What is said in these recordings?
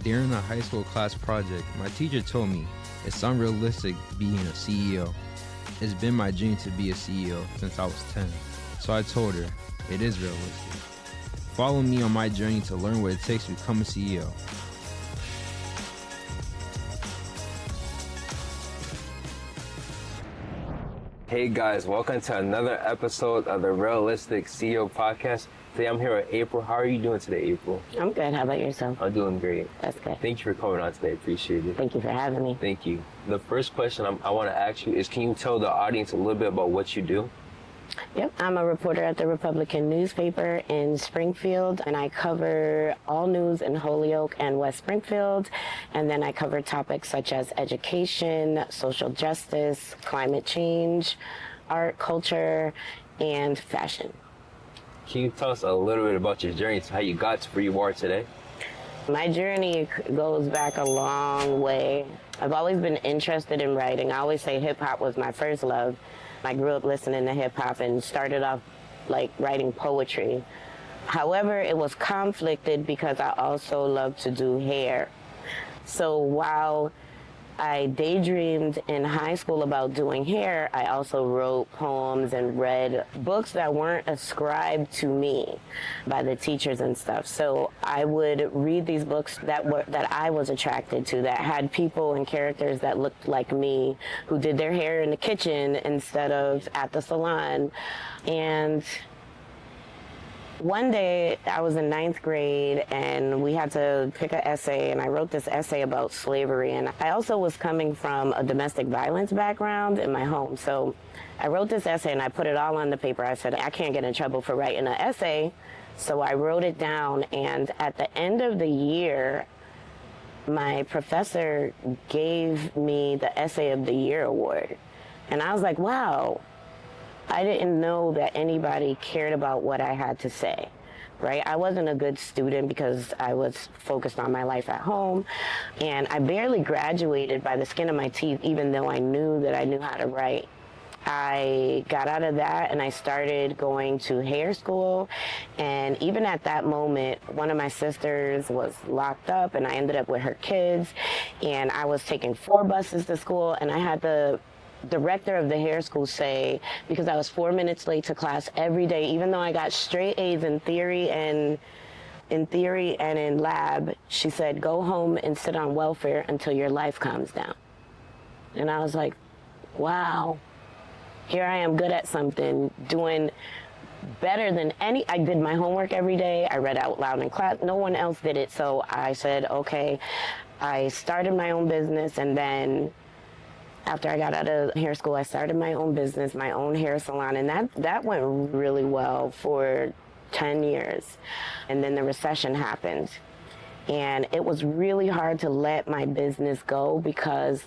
During a high school class project, my teacher told me it's unrealistic being a CEO. It's been my dream to be a CEO since I was 10, so I told her it is realistic. Follow me on my journey to learn what it takes to become a CEO. Hey guys, welcome to another episode of the Realistic CEO Podcast. Today I'm here with April. How are you doing today, April? I'm good. How about yourself? I'm doing great. That's good. Thank you for coming on today. Appreciate it. Thank you for having me. Thank you. The first question I want to ask you is, can you tell the audience a little bit about what you do? Yep. I'm a reporter at the Republican newspaper in Springfield, and I cover all news in Holyoke and West Springfield. And then I cover topics such as education, social justice, climate change, art, culture, and fashion. Can you tell us a little bit about your journey to how you got to where you are today? My journey goes back a long way. I've always been interested in writing. I always say hip-hop was my first love. I grew up listening to hip-hop and started off like writing poetry. However, it was conflicted because I also love to do hair. So while I daydreamed in high school about doing hair, I also wrote poems and read books that weren't ascribed to me by the teachers and stuff. So I would read these books that I was attracted to, that had people and characters that looked like me, who did their hair in the kitchen instead of at the salon. And one day I was in 9th grade and we had to pick an essay, and I wrote this essay about slavery. And I also was coming from a domestic violence background in my home. So I wrote this essay and I put it all on the paper. I said, I can't get in trouble for writing an essay. So I wrote it down, and at the end of the year, my professor gave me the Essay of the Year award. And I was like, wow. I didn't know that anybody cared about what I had to say, right? I wasn't a good student because I was focused on my life at home, and I barely graduated by the skin of my teeth, even though I knew that I knew how to write. I got out of that and I started going to hair school, and even at that moment, one of my sisters was locked up and I ended up with her kids, and I was taking 4 buses to school, and I had the director of the hair school say, because I was 4 minutes late to class every day, even though I got straight A's in theory and in lab, she said, go home and sit on welfare until your life calms down. And I was like, wow, here I am good at something, doing better than I did my homework every day. I read out loud in class. No one else did it. So I said, okay. I started my own business, and then after I got out of hair school, I started my own business, my own hair salon, and that went really well for 10 years. And then the recession happened, and it was really hard to let my business go because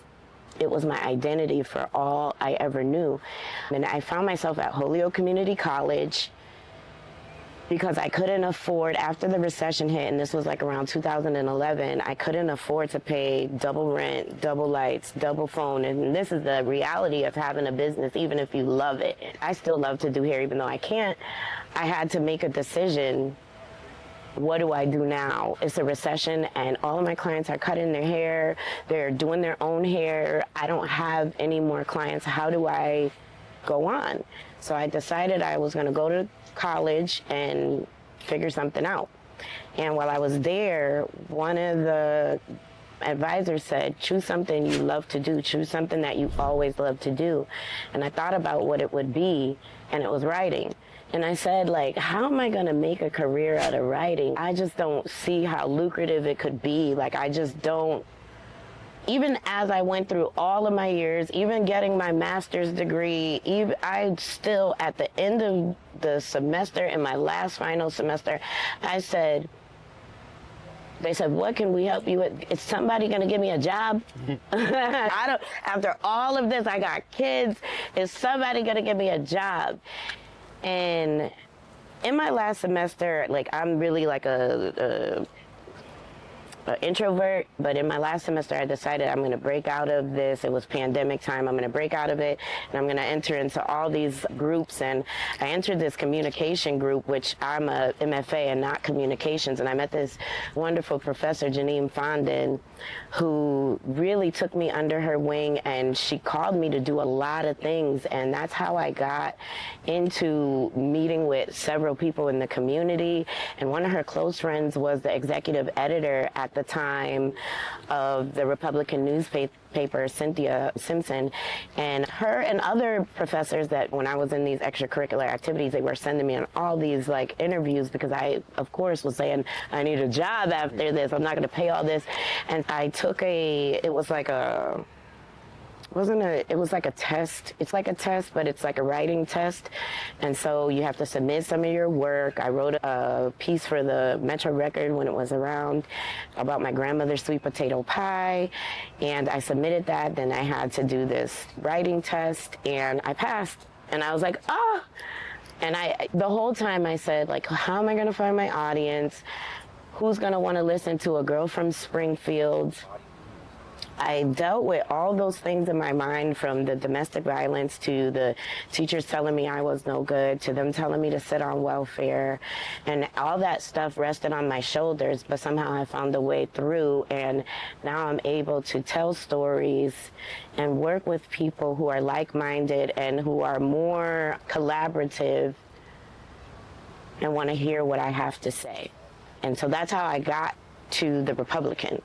it was my identity for all I ever knew. And I found myself at Holyoke Community College because I couldn't afford, after the recession hit, and this was like around 2011, I couldn't afford to pay double rent, double lights, double phone. And this is the reality of having a business, even if you love it. I still love to do hair, even though I can't. I had to make a decision. What do I do now? It's a recession, and all of my clients are cutting their hair. They're doing their own hair. I don't have any more clients. How do I go on? So I decided I was going to go to college and figure something out. And while I was there, one of the advisors said, choose something you love to do, choose something that you always love to do. And I thought about what it would be, and it was writing. And I said, like, how am I going to make a career out of writing? I just don't see how lucrative it could be. Like, I just don't. Even as I went through all of my years, even getting my master's degree, I still, at the end of the semester, in my last final semester, they said, what can we help you with? Is somebody going to give me a job? After all of this, I got kids. Is somebody going to give me a job? And in my last semester, like, I'm really like an introvert, but in my last semester I decided I'm going to break out of this. It was pandemic time. I'm going to break out of it, and I'm going to enter into all these groups. And I entered this communication group, which I'm a MFA and not communications. And I met this wonderful professor, Janine Fondin, who really took me under her wing, and she called me to do a lot of things. And that's how I got into meeting with several people in the community. And one of her close friends was the executive editor at the time of the Republican newspaper, Cynthia Simpson. And her and other professors that when I was in these extracurricular activities, they were sending me on all these like interviews, because I, of course, was saying, I need a job after this. I'm not going to pay all this. And I took it was like a test. It's like a test, but it's like a writing test. And so you have to submit some of your work. I wrote a piece for the Metro Record when it was around about my grandmother's sweet potato pie. And I submitted that. Then I had to do this writing test, and I passed. And I was like, oh. And the whole time I said, like, how am I going to find my audience? Who's going to want to listen to a girl from Springfield? I dealt with all those things in my mind, from the domestic violence to the teachers telling me I was no good, to them telling me to sit on welfare, and all that stuff rested on my shoulders, but somehow I found a way through, and now I'm able to tell stories and work with people who are like-minded and who are more collaborative and want to hear what I have to say. And so that's how I got to the Republican.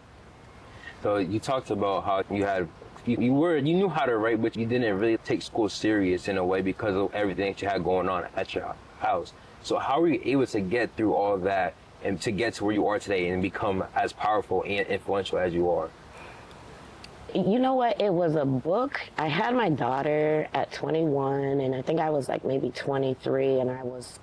So you talked about how you knew how to write, but you didn't really take school serious in a way because of everything that you had going on at your house. So how were you able to get through all that and to get to where you are today and become as powerful and influential as you are? You know what? It was a book. I had my daughter at 21, and I think I was like maybe 23, and I was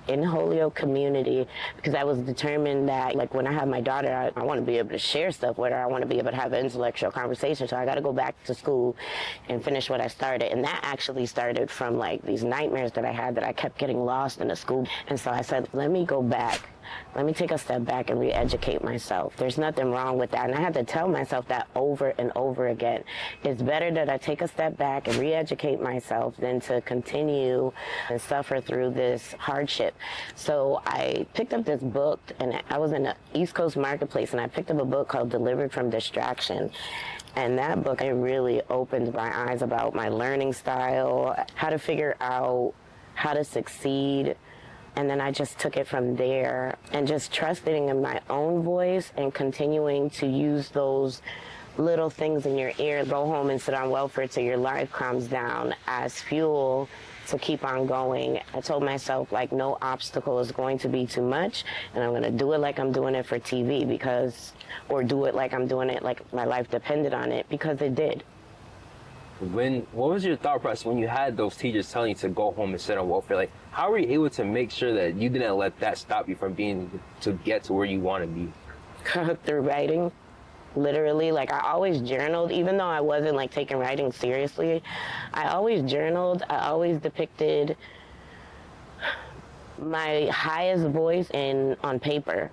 in Holyoke community because I was determined that, like, when I have my daughter, I want to be able to share stuff with her. I want to be able to have an intellectual conversation. So I got to go back to school and finish what I started. And that actually started from like these nightmares that I had, that I kept getting lost in the school. And so I said, let me go back. Let me take a step back and re-educate myself. There's nothing wrong with that. And I had to tell myself that over and over again. It's better that I take a step back and re-educate myself than to continue and suffer through this hardship. So I picked up this book, and I was in the East Coast Marketplace, and I picked up a book called Delivered from Distraction. And that book, it really opened my eyes about my learning style, how to figure out how to succeed. And then I just took it from there, and just trusting in my own voice and continuing to use those little things in your ear, go home and sit on welfare till your life calms down, as fuel to keep on going. I told myself, like, no obstacle is going to be too much, and I'm going to do it like I'm doing it for TV, or do it like I'm doing it like my life depended on it, because it did. What was your thought process when you had those teachers telling you to go home and sit on welfare? Like, how were you able to make sure that you didn't let that stop you from to get to where you want to be? Through writing, literally. Like, I always journaled, even though I wasn't like taking writing seriously. I always journaled. I always depicted my highest voice on paper,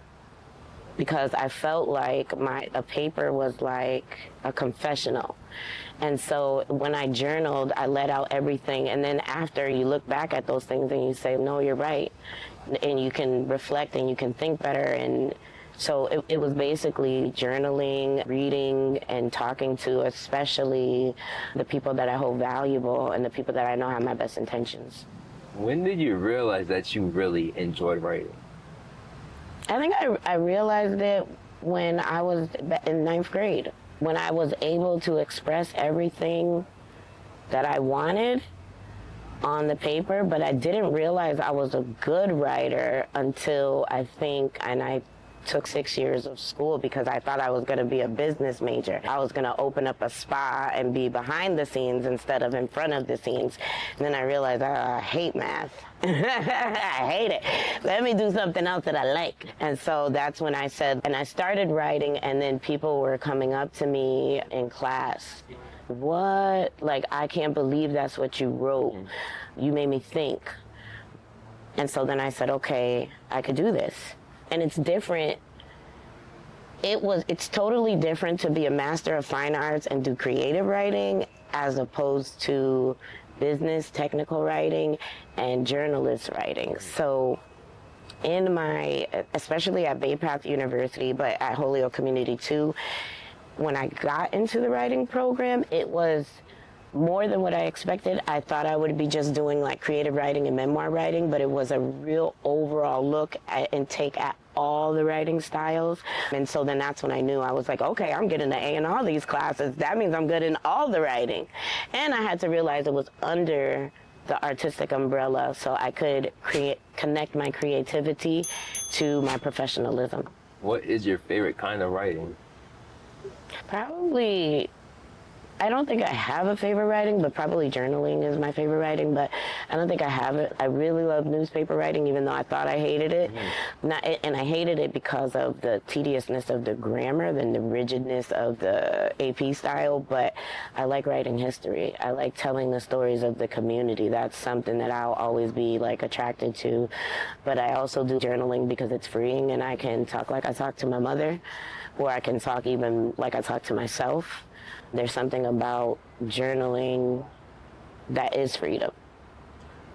because I felt like a paper was like a confessional. And so when I journaled, I let out everything. And then after, you look back at those things and you say, no, you're right. And you can reflect and you can think better. And so it was basically journaling, reading, and talking to especially the people that I hold valuable and the people that I know have my best intentions. When did you realize that you really enjoyed writing? I think I realized it when I was in 9th grade, when I was able to express everything that I wanted on the paper, but I didn't realize I was a good writer until I took 6 years of school, because I thought I was going to be a business major. I was going to open up a spa and be behind the scenes instead of in front of the scenes. And then I realized I hate math. I hate it. Let me do something else that I like. And so that's when I started writing, and then people were coming up to me in class. What? Like, I can't believe that's what you wrote. You made me think. And so then I said, okay, I could do this. And it's different It's totally different to be a master of fine arts and do creative writing as opposed to business, technical writing, and journalist writing. So in especially at Bay Path University, but at Holyoke Community too, when I got into the writing program, it was more than what I expected. I thought I would be just doing like creative writing and memoir writing, but it was a real overall look at and take at all the writing styles. And so then that's when I knew, I was like, okay, I'm getting an A in all these classes. That means I'm good in all the writing. And I had to realize it was under the artistic umbrella, so I could connect my creativity to my professionalism. What is your favorite kind of writing? Probably, I don't think I have a favorite writing, but probably journaling is my favorite writing, but I don't think I have it. I really love newspaper writing, even though I thought I hated it. And I hated it because of the tediousness of the grammar and the rigidness of the AP style, but I like writing history. I like telling the stories of the community. That's something that I'll always be like attracted to. But I also do journaling because it's freeing and I can talk like I talk to my mother, or I can talk even like I talk to myself. There's something about journaling that is freedom.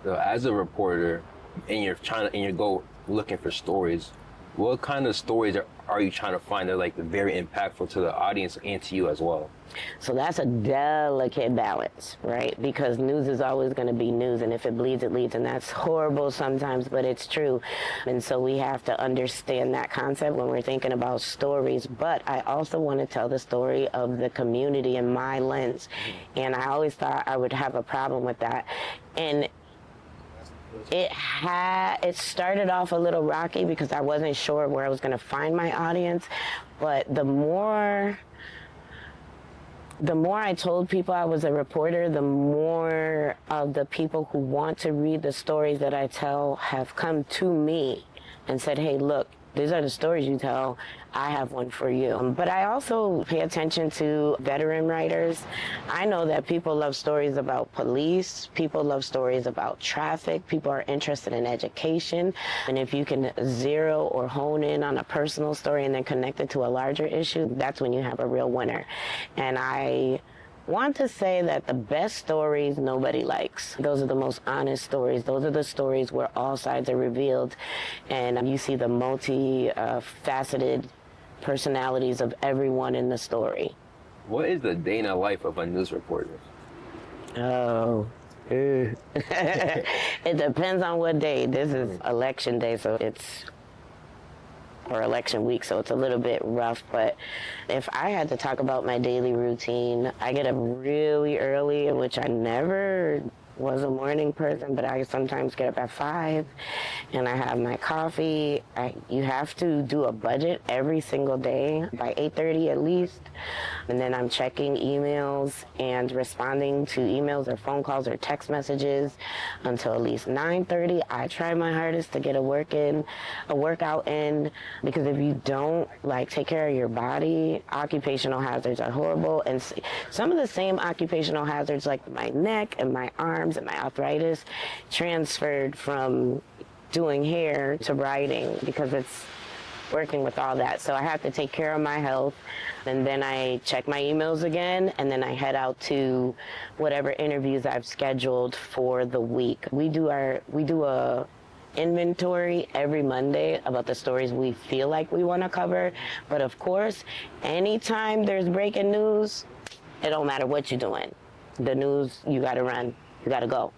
So as a reporter, and you go looking for stories, what kind of stories are you trying to find that are like very impactful to the audience and to you as well? So that's a delicate balance, right? Because news is always going to be news, and if it bleeds, it leads, and that's horrible sometimes, but it's true. And so we have to understand that concept when we're thinking about stories. But I also want to tell the story of the community in my lens, and I always thought I would have a problem with that. And it started off a little rocky because I wasn't sure where I was going to find my audience, but the more I told people I was a reporter, the more of the people who want to read the stories that I tell have come to me and said, hey, look, these are the stories you tell. I have one for you. But I also pay attention to veteran writers. I know that people love stories about police. People love stories about traffic. People are interested in education. And if you can zero or hone in on a personal story and then connect it to a larger issue, that's when you have a real winner. And I want to say that the best stories nobody likes. Those are the most honest stories. Those are the stories where all sides are revealed and you see the multi-faceted personalities of everyone in the story. What is the day in the life of a news reporter? Oh. It depends on what day. This is election day, or election week, so it's a little bit rough. But if I had to talk about my daily routine, I get up really early, which I never was a morning person, but I sometimes get up at 5 and I have my coffee. You have to do a budget every single day by 8:30 at least. And then I'm checking emails and responding to emails or phone calls or text messages until at least 9:30. I try my hardest to get a workout in, because if you don't take care of your body, occupational hazards are horrible. And some of the same occupational hazards like my neck and my arms and my arthritis transferred from doing hair to writing, because it's working with all that. So I have to take care of my health, and then I check my emails again, and then I head out to whatever interviews I've scheduled for the week. We do a inventory every Monday about the stories we feel like we want to cover. But of course, anytime there's breaking news, it don't matter what you're doing. The news, you got to run. You got to go.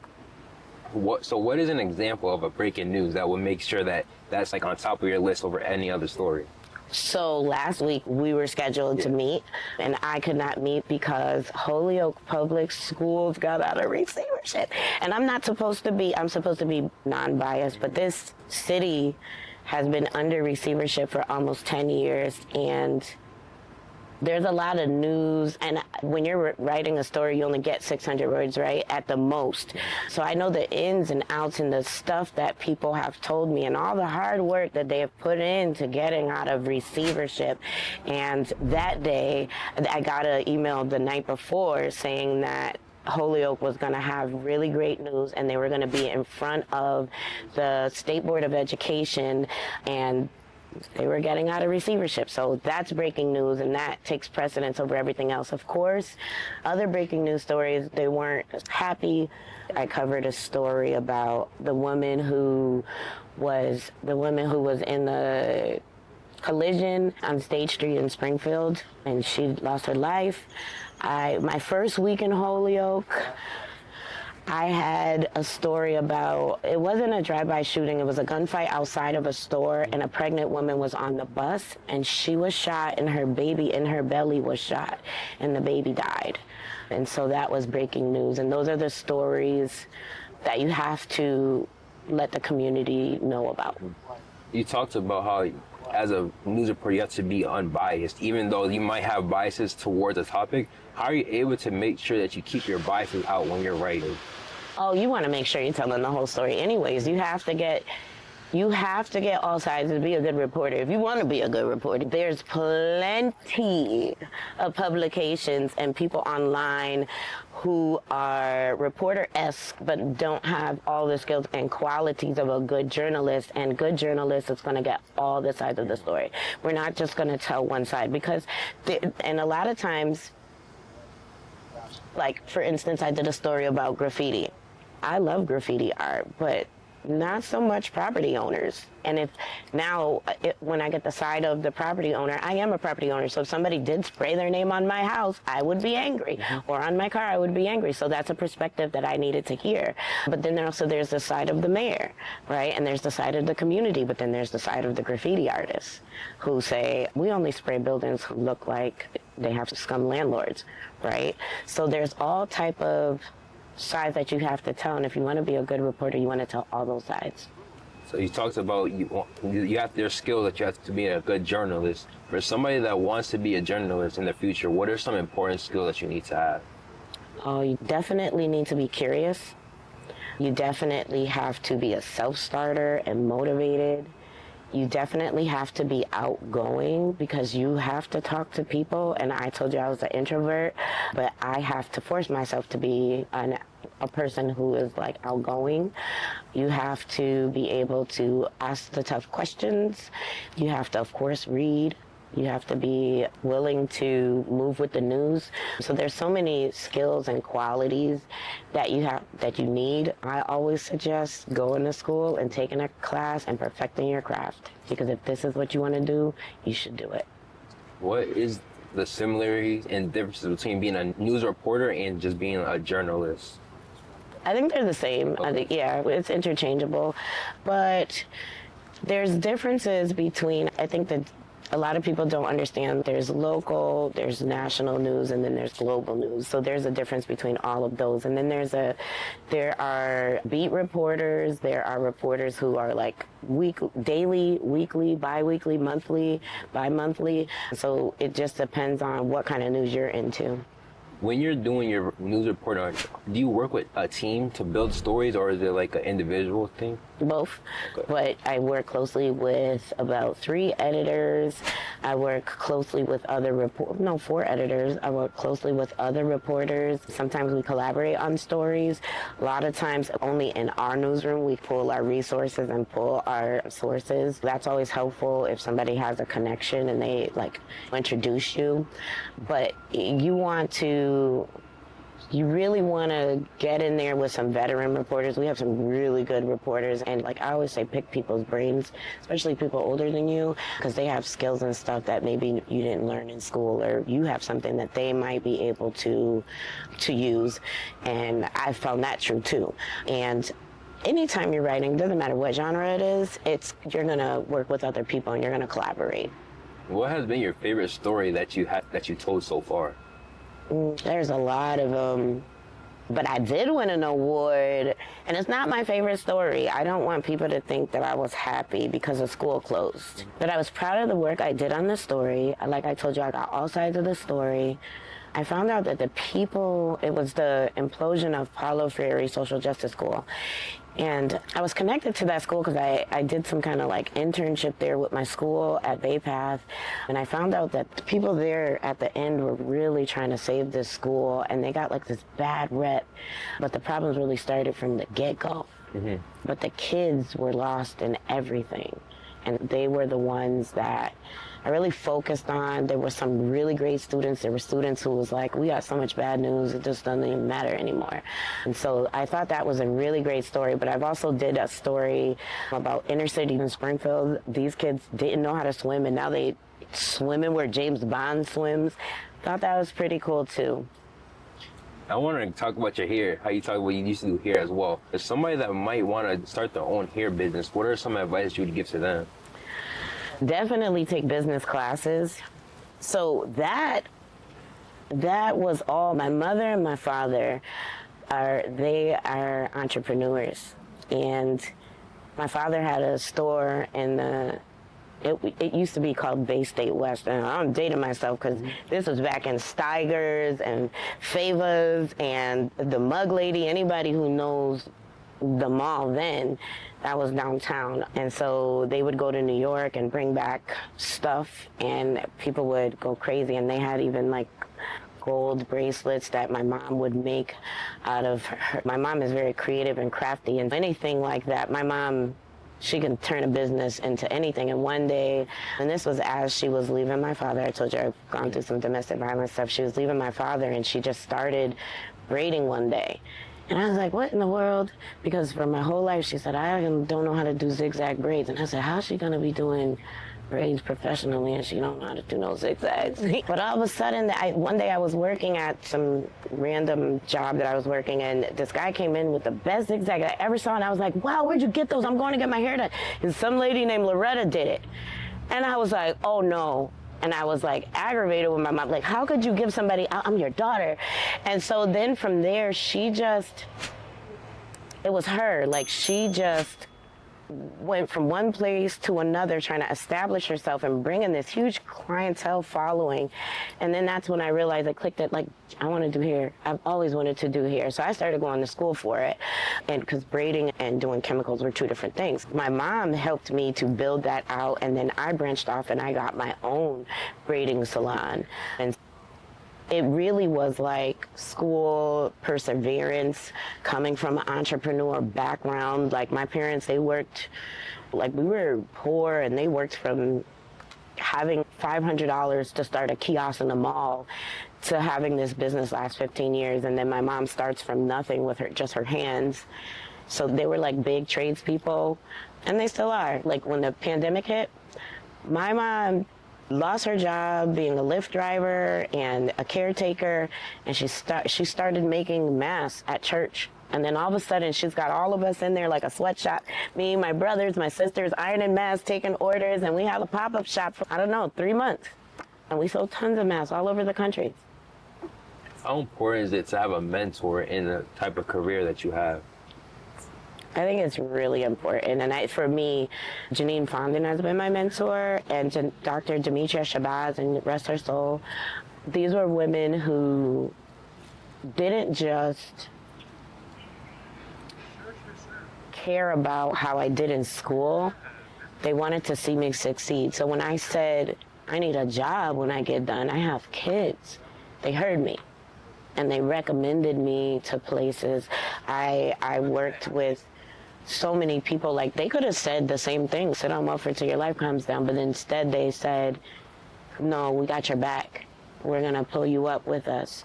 So what is an example of a breaking news that would make sure that that's on top of your list over any other story? So last week we were scheduled to meet, and I could not meet because Holyoke Public Schools got out of receivership. And I'm supposed to be non-biased, but this city has been under receivership for almost 10 years, and there's a lot of news, and when you're writing a story, you only get 600 words, right, at the most. So I know the ins and outs and the stuff that people have told me and all the hard work that they have put into getting out of receivership. And that day, I got an email the night before saying that Holyoke was going to have really great news, and they were going to be in front of the State Board of Education, and they were getting out of receivership. So that's breaking news, and that takes precedence over everything else. Of course, other breaking news stories, they weren't happy. I covered a story about the woman who was in the collision on State Street in Springfield, and she lost her life. My first week in Holyoke, I had a story about, it wasn't a drive-by shooting, it was a gunfight outside of a store, and a pregnant woman was on the bus, and she was shot, and her baby in her belly was shot, and the baby died. And so that was breaking news, and those are the stories that you have to let the community know about. You talked about how, as a news reporter, you have to be unbiased, even though you might have biases towards a topic. How are you able to make sure that you keep your biases out when you're writing? Oh, you want to make sure you're telling the whole story anyways. You have to get all sides to be a good reporter. If you want to be a good reporter, there's plenty of publications and people online who are reporter-esque but don't have all the skills and qualities of a good journalist. And good journalist is going to get all the sides of the story. We're not just going to tell one side, because and a lot of times, like for instance, I did a story about graffiti. I love graffiti art, but not so much property owners. And when I get the side of the property owner, I am a property owner, so if somebody did spray their name on my house, I would be angry. Or on my car, I would be angry. So that's a perspective that I needed to hear. But then there's the side of the mayor, right? And there's the side of the community, but then there's the side of the graffiti artists who say, we only spray buildings who look like they have scum landlords, right? So there's all type of sides that you have to tell, and if you want to be a good reporter, you want to tell all those sides. So you talked about there's skills that you have to be a good journalist. For somebody that wants to be a journalist in the future, what are some important skills that you need to have? Oh, you definitely need to be curious. You definitely have to be a self-starter and motivated. You definitely have to be outgoing, because you have to talk to people. And I told you I was an introvert, but I have to force myself to be a person who is like outgoing. You have to be able to ask the tough questions. You have to, of course, read. You have to be willing to move with the news. So there's so many skills and qualities that you need. I always suggest going to school and taking a class and perfecting your craft, because if this is what you want to do, you should do it. What is the similarities and differences between being a news reporter and just being a journalist? I think they're the same. Okay. I think, yeah, it's interchangeable, but there's differences between, I think that a lot of people don't understand there's local, there's national news, and then there's global news. So there's a difference between all of those. And then there are beat reporters, there are reporters who are like daily, weekly, bi-weekly, monthly, bi-monthly. So it just depends on what kind of news you're into. When you're doing your news reporting, do you work with a team to build stories, or is it like an individual thing? Both, okay. But I work closely with about 3 editors. I work closely with 4 editors. I work closely with other reporters. Sometimes we collaborate on stories. A lot of times only in our newsroom we pull our resources and pull our sources. That's always helpful if somebody has a connection and they like introduce you. But you really want to get in there with some veteran reporters. We have some really good reporters, and like I always say, pick people's brains, especially people older than you, because they have skills and stuff that maybe you didn't learn in school, or you have something that they might be able to use, and I found that true too. And anytime you're writing, doesn't matter what genre it is, you're going to work with other people and you're going to collaborate. What has been your favorite story that you told so far? There's a lot of them, but I did win an award, and it's not my favorite story. I don't want people to think that I was happy because the school closed. But I was proud of the work I did on the story. Like I told you, I got all sides of the story. I found out that it was the implosion of Paulo Freire Social Justice School. And I was connected to that school because I did some kind of like internship there with my school at Bay Path. And I found out that the people there at the end were really trying to save this school, and they got like this bad rep. But the problems really started from the get-go. Mm-hmm. But the kids were lost in everything. And they were the ones that I really focused on. There were some really great students. There were students who was like, we got so much bad news, it just doesn't even matter anymore. And so I thought that was a really great story. But I've also did a story about inner city in Springfield. These kids didn't know how to swim, and now they swimming where James Bond swims. Thought that was pretty cool too. I want to talk about your hair, how you talk about you used to do hair as well. If somebody that might want to start their own hair business, what are some advice you would give to them? Definitely take business classes. So that was all. My mother and my father they are entrepreneurs, and my father had a store in it used to be called Bay State West, and I'm dating myself because this was back in Steigers and Favas and the Mug Lady. Anybody who knows the mall then, that was downtown. And so they would go to New York and bring back stuff, and people would go crazy. And they had even like gold bracelets that my mom would make out of her. My mom is very creative and crafty, and anything like that, my mom, she can turn a business into anything. And one day, and this was as she was leaving my father, I told you I've gone through some domestic violence stuff. She was leaving my father, and she just started braiding one day. And I was like, what in the world? Because for my whole life, she said, I don't know how to do zigzag braids. And I said, how's she going to be doing braids professionally and she don't know how to do no zigzags? But all of a sudden, one day I was working at some random job that I was working, and this guy came in with the best zigzag I ever saw. And I was like, wow, where'd you get those? I'm going to get my hair done. And some lady named Loretta did it. And I was like, oh no. And I was like aggravated with my mom, like, how could you give somebody, I'm your daughter. And so then from there, it was her, like she just went from one place to another trying to establish herself and bring in this huge clientele following. And then that's when I realized, I clicked it, like, I want to do hair. I've always wanted to do hair. So I started going to school for it. And because braiding and doing chemicals were two different things. My mom helped me to build that out, and then I branched off and I got my own braiding salon. And it really was like school, perseverance, coming from an entrepreneur background. Like my parents, they worked, like we were poor, and they worked from having $500 to start a kiosk in the mall to having this business last 15 years. And then my mom starts from nothing with just her hands. So they were like big tradespeople, and they still are. Like when the pandemic hit, my mom lost her job being a Lyft driver and a caretaker, and she started making masks at church. And then all of a sudden, she's got all of us in there like a sweatshop. Me, my brothers, my sisters, ironing masks, taking orders, and we have a pop-up shop for, 3 months. And we sold tons of masks all over the country. How important is it to have a mentor in the type of career that you have? I think it's really important. And for me, Janine Fondon has been my mentor, and Dr. Demetria Shabazz, and rest her soul. These were women who didn't just care about how I did in school. They wanted to see me succeed. So when I said, I need a job when I get done, I have kids, they heard me. And they recommended me to places. I worked with so many people, like they could have said the same thing, sit on welfare till your life comes down, but instead they said, no, we got your back. We're gonna pull you up with us.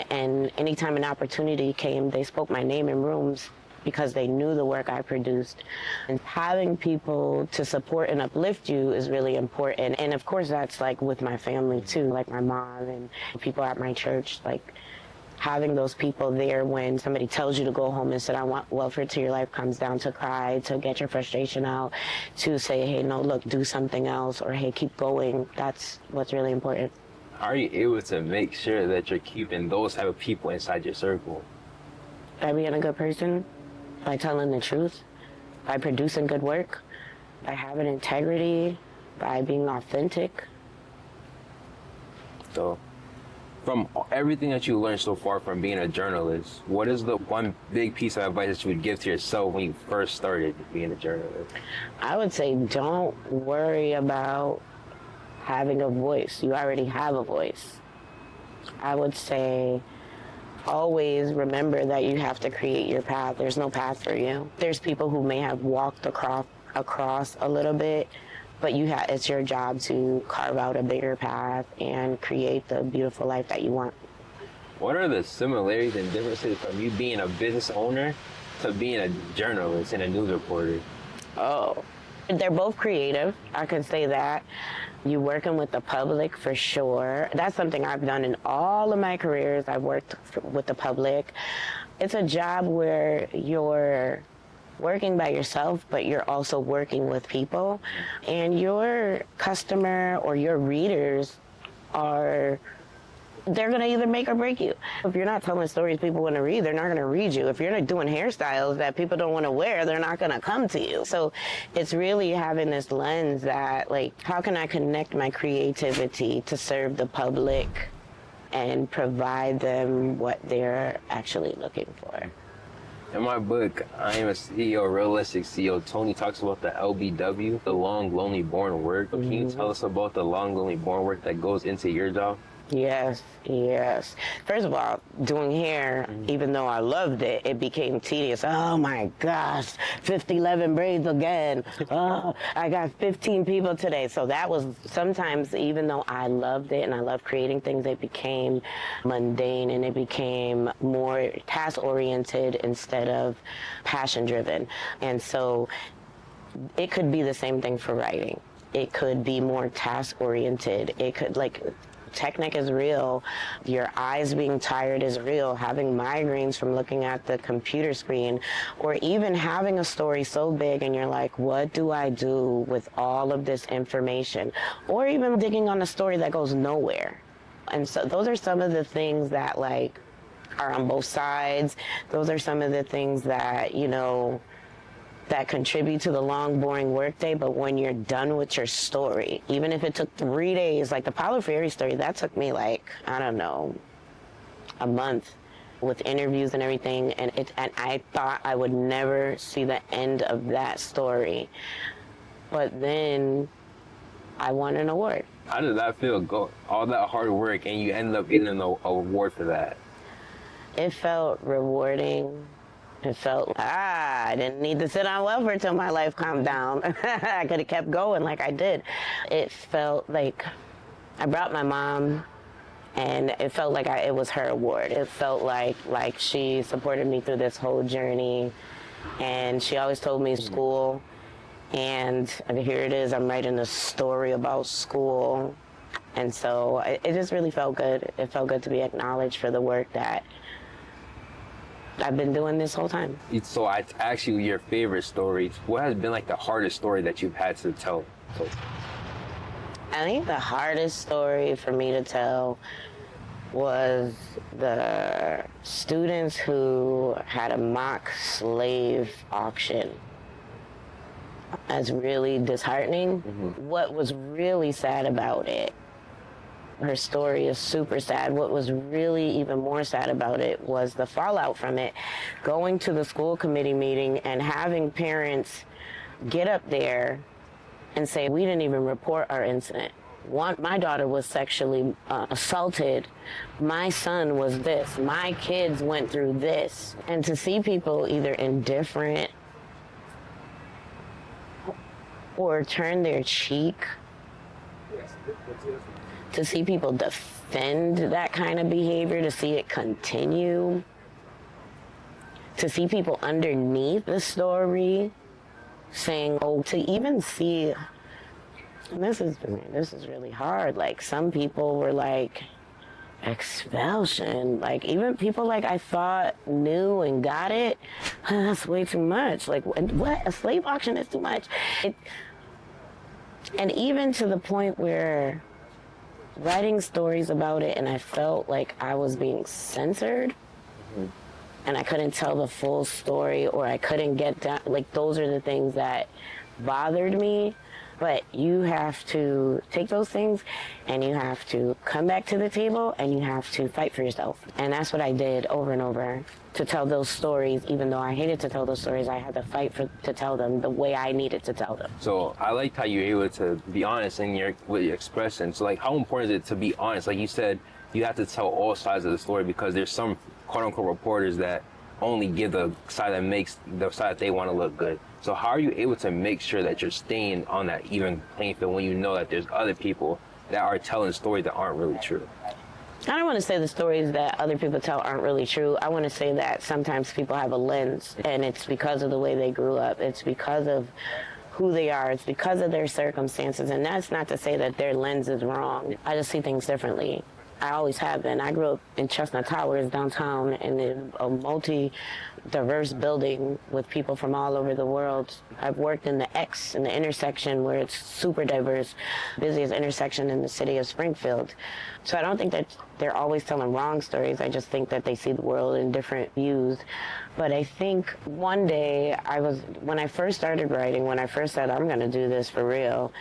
And anytime an opportunity came, they spoke my name in rooms because they knew the work I produced. And having people to support and uplift you is really important. And of course that's like with my family too, like my mom and people at my church, like having those people there when somebody tells you to go home and said, I want welfare till your life comes down, to cry, to get your frustration out, to say, hey, no, look, do something else, or hey, keep going. That's what's really important. How are you able to make sure that you're keeping those type of people inside your circle? By being a good person, by telling the truth, by producing good work, by having integrity, by being authentic. So, from everything that you learned so far from being a journalist, what is the one big piece of advice that you would give to yourself when you first started being a journalist? I would say don't worry about having a voice. You already have a voice. I would say always remember that you have to create your path. There's no path for you. There's people who may have walked across a little bit, but it's your job to carve out a bigger path and create the beautiful life that you want. What are the similarities and differences from you being a business owner to being a journalist and a news reporter? Oh, they're both creative. I can say that. You working with the public for sure. That's something I've done in all of my careers. I've worked with the public. It's a job where you're working by yourself, but you're also working with people. And your customer or your readers they're going to either make or break you. If you're not telling stories people want to read, they're not going to read you. If you're not doing hairstyles that people don't want to wear, they're not going to come to you. So it's really having this lens that, like, how can I connect my creativity to serve the public and provide them what they're actually looking for? In my book, I Am a CEO, Realistic CEO, Tony talks about the LBW, the long, lonely, boring work. Can you tell us about the long, lonely, boring work that goes into your job? Yes. First of all, doing hair, even though I loved it, it became tedious. Oh my gosh, 11 braids again. Oh, I got 15 people today. So that was sometimes, even though I loved it and I loved creating things, it became mundane and it became more task-oriented instead of passion-driven. And so it could be the same thing for writing. It could be more task-oriented. It could, like, technique is real. Your eyes being tired is real. Having migraines from looking at the computer screen, or even having a story so big and you're like, what do I do with all of this information? Or even digging on a story that goes nowhere. And so those are some of the things that, like, are on both sides. Those are some of the things that, you know, that contribute to the long, boring workday. But when you're done with your story, even if it took 3 days, like the Paulo Freire story, that took me, like, I don't know, a month with interviews and everything. And I thought I would never see the end of that story. But then I won an award. How did that feel? Go all that hard work and you ended up getting an award for that? It felt rewarding. It felt, I didn't need to sit on welfare till my life calmed down. I could have kept going like I did. It felt like I brought my mom, and it felt like it was her award. It felt like she supported me through this whole journey, and she always told me school, and here it is, I'm writing a story about school. And so it just really felt good. It felt good to be acknowledged for the work that I've been doing this whole time. So I asked you your favorite stories. What has been, like, the hardest story that you've had to tell? I think the hardest story for me to tell was the students who had a mock slave auction. That's really disheartening. What was really sad about it, her story is super sad. What was really even more sad about it was the fallout from it. Going to the school committee meeting and having parents get up there and say, we didn't even report our incident. My daughter was sexually assaulted. My son was this. My kids went through this. And to see people either indifferent or turn their cheek, to see people defend that kind of behavior, to see it continue, to see people underneath the story saying, oh, to even see, and this is really hard. Like, some people were like, expulsion. Like, even people like I thought knew and got it, that's way too much. Like, what? A slave auction is too much. And even to the point where writing stories about it, and I felt like I was being censored, and I couldn't tell the full story, or I couldn't get down. Like, those are the things that bothered me. But you have to take those things and you have to come back to the table and you have to fight for yourself. And that's what I did over and over, to tell those stories. Even though I hated to tell those stories, I had to fight to tell them the way I needed to tell them. So I liked how you're able to be honest in what you're expressing. So, like, how important is it to be honest? Like you said, you have to tell all sides of the story, because there's some quote-unquote reporters that only give the side that makes the side that they want to look good. So how are you able to make sure that you're staying on that even playing field when you know that there's other people that are telling stories that aren't really true? I don't want to say the stories that other people tell aren't really true. I want to say that sometimes people have a lens, and it's because of the way they grew up. It's because of who they are. It's because of their circumstances. And that's not to say that their lens is wrong. I just see things differently. I always have been. I grew up in Chestnut Towers downtown in a multi-diverse building with people from all over the world. I've worked in the X, in the intersection where it's super diverse, busiest intersection in the city of Springfield. So I don't think that they're always telling wrong stories. I just think that they see the world in different views. But I think one day when I first started writing, when I first said, I'm going to do this for real,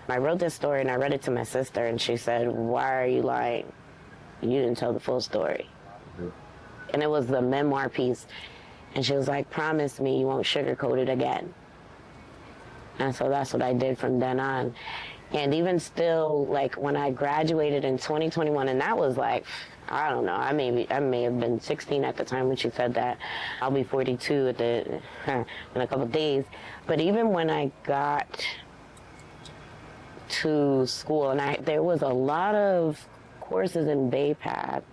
I wrote this story and I read it to my sister and she said, why are you lying? You didn't tell the full story. Mm-hmm. And it was the memoir piece. And she was like, promise me you won't sugarcoat it again. And so that's what I did from then on. And even still, like when I graduated in 2021, and that was like, I don't know, I may have been 16 at the time when she said that. I'll be 42 in a couple of days. But even when I got to school, and there was a lot of courses in Bay Path,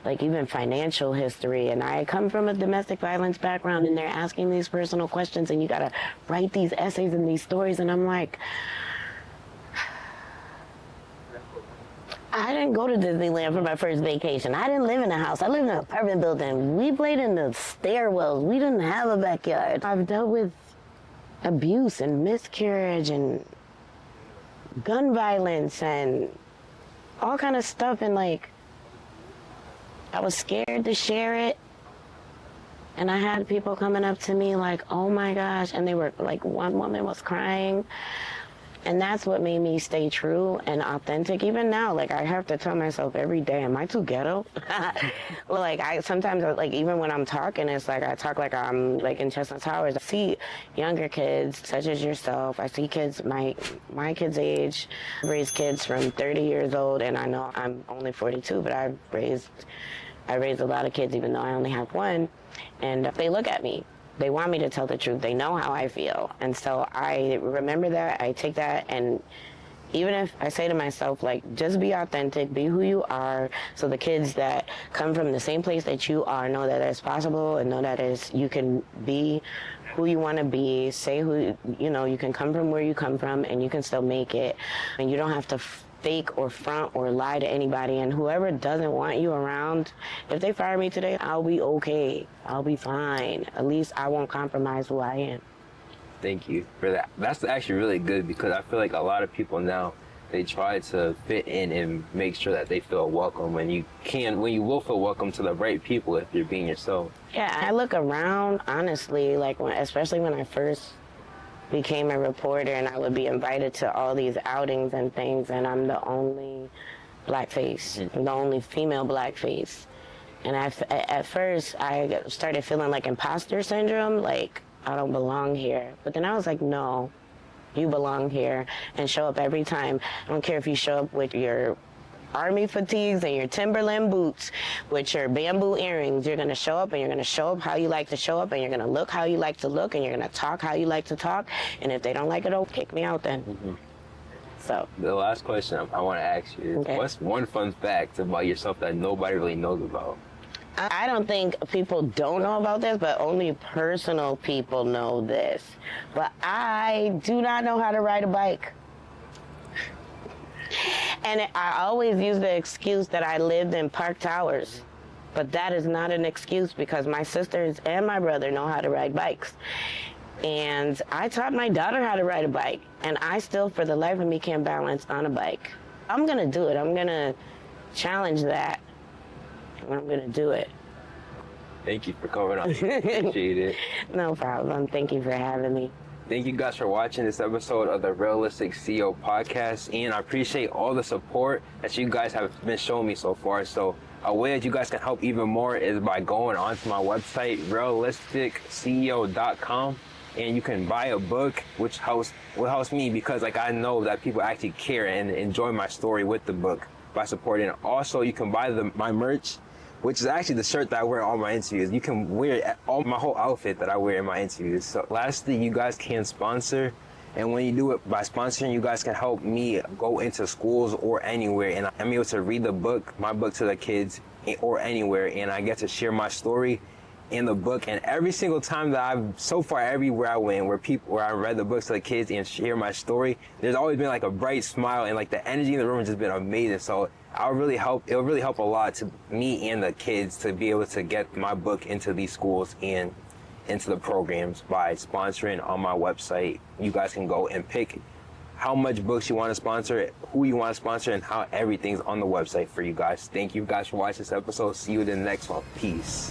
like even financial history, and I come from a domestic violence background, and they're asking these personal questions, and you gotta write these essays and these stories, and I'm like, I didn't go to Disneyland for my first vacation. I didn't live in a house. I lived in an apartment building. We played in the stairwells. We didn't have a backyard. I've dealt with abuse and miscarriage and gun violence and all kind of stuff, and like I was scared to share it, and I had people coming up to me like, oh my gosh, and they were like, one woman was crying, and that's what made me stay true and authentic. Even now, like I have to tell myself every day, am I too ghetto? Well, like I sometimes, like even when I'm talking, it's like I talk like I'm like in Chestnut Towers. I see younger kids such as yourself. I see kids my kids' age. I've raised kids from 30 years old, and I know I'm only 42, but I raised a lot of kids, even though I only have one. And they look at me. They want me to tell the truth. They know how I feel. And so I remember that. I take that, and even if I say to myself, like, just be authentic, be who you are, so the kids that come from the same place that you are know that it's possible, and know that you can be who you want to be, say who, you can come from where you come from, and you can still make it. And you don't have to fake or front or lie to anybody. And whoever doesn't want you around, if they fire me today, I'll be okay. I'll be fine. At least I won't compromise who I am. Thank you for that. That's actually really good, because I feel like a lot of people now, they try to fit in and make sure that they feel welcome when you will feel welcome to the right people if you're being yourself. Yeah, I look around, honestly, like especially when I first became a reporter, and I would be invited to all these outings and things, and I'm the only black face, the only female black face. And at first, I started feeling like imposter syndrome, like I don't belong here. But then I was like, no, you belong here, and show up every time. I don't care if you show up with your army fatigues and your Timberland boots with your bamboo earrings. You're going to show up, and you're going to show up how you like to show up, and you're going to look how you like to look, and you're going to talk how you like to talk. And if they don't like it, oh, kick me out then. Mm-hmm. So the last question I want to ask you is, okay, what's one fun fact about yourself that nobody really knows about? I don't think people don't know about this, but only personal people know this. But I do not know how to ride a bike. And I always use the excuse that I lived in Park Towers. But that is not an excuse, because my sisters and my brother know how to ride bikes. And I taught my daughter how to ride a bike. And I still, for the life of me, can't balance on a bike. I'm going to do it. I'm going to challenge that. And I'm going to do it. Thank you for coming on. Appreciate it. No problem. Thank you for having me. Thank you guys for watching this episode of the Realistic CEO podcast, and I appreciate all the support that you guys have been showing me so far. So a way that you guys can help even more is by going onto my website, realisticceo.com, and you can buy a book, which helps me, because like I know that people actually care and enjoy my story with the book by supporting it. Also, you can buy my merch, which is actually the shirt that I wear in all my interviews. You can wear all my whole outfit that I wear in my interviews. So lastly, you guys can sponsor. And when you do it by sponsoring, you guys can help me go into schools or anywhere. And I'm able to read my book to the kids or anywhere. And I get to share my story in the book. And every single time that so far everywhere I went where I read the books to the kids and share my story, there's always been like a bright smile, and like the energy in the room has just been amazing. So it'll really help a lot to me and the kids to be able to get my book into these schools and into the programs by sponsoring on my website. You guys can go and pick how much books you want to sponsor, who you want to sponsor, and how everything's on the website for you guys. Thank you guys for watching this episode. See you in the next one. Peace.